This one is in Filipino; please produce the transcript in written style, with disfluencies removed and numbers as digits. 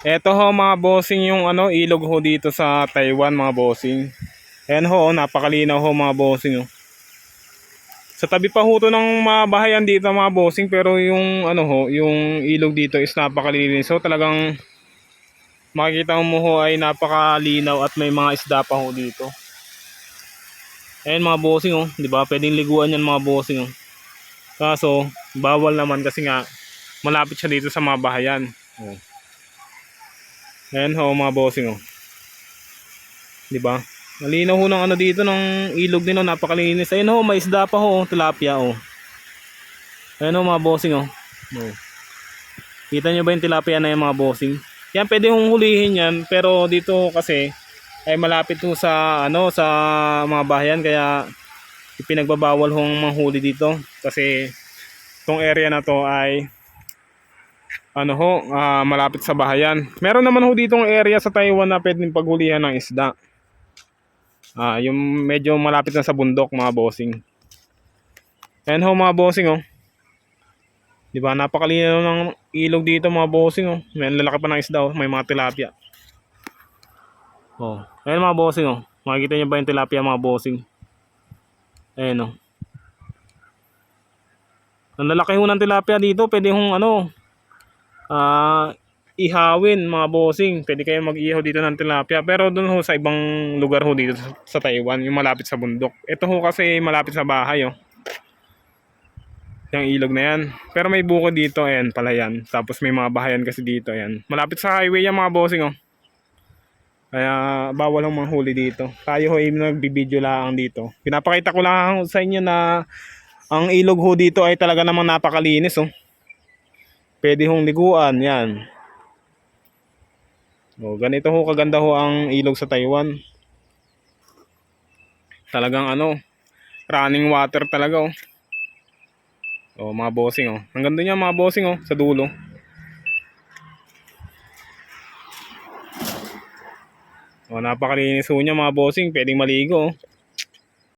Eto ho mga bossing yung ano ilog ho dito sa Taiwan mga bossing. Ayan ho, napakalinaw ho mga bossing oh. Sa tabi pa ho to ng mga bahayan dito mga bossing, pero yung ano ho, yung ilog dito is napakalinis. So talagang makikita mo ho ay napakalinaw at may mga isda pa ho dito. Ayan mga bossing oh, 'di ba? Pwedeng liguan 'yan mga bossing oh. Kaso bawal naman kasi nga malapit siya dito sa mga bahayan. Oh. Ayan ho mga bossing oh. 'Di ba? Malinaw ho ng ano dito ng ilog din oh, napakalinis. Ayun ho, may isda pa ho, tilapia oh. Ayun ho mga bossing oh. Oh. Kita nyo ba yung tilapia na yung mga bossing? Yan pwede hong hulihin yan, pero dito kasi ay malapit ho sa ano sa mga bahayan, kaya ipinagbabawal hong manghuli dito kasi tong area na to ay ano ho, malapit sa bahayan. Meron naman ho ditong area sa Taiwan na pwedeng paghulihan ng isda. Yung medyo malapit na sa bundok mga bossing. Ayan ho mga bossing oh. 'Di ba? Napakalinaw ng ilog dito mga bossing oh. May lalaki pa ng isda oh, may mga tilapia. Oh, ayan mga bossing oh. Makikita niyo ba yung tilapia mga bossing? Ayan oh. Ang lalaki ho ng tilapia dito, pwede hong ano, ihawin mga bossing. Pwede kayo mag-ihaw dito ng tilapia. Pero doon ho sa ibang lugar ho dito sa Taiwan, yung malapit sa bundok. Ito ho kasi malapit sa bahay oh. Yung ilog na yan. Pero may bukod dito, ayan pala yan. Tapos may mga bahayan kasi dito, ayan. Malapit sa highway yan mga bossing oh. Kaya bawal ang manghuli dito. Tayo ho ay nagbibideo lang dito. Pinapakita ko lang sa inyo na ang ilog ho dito ay talaga namang napakalinis oh. Pwede hong liguan, yan. Oh, ganito ho kaganda ho ang ilog sa Taiwan. Talagang ano, running water talaga oh. Oh, mga bossing oh. Ang ganda niya mga bossing oh, sa dulo. Oh, napakalinis ho niya mga bossing, pwedeng maligo oh.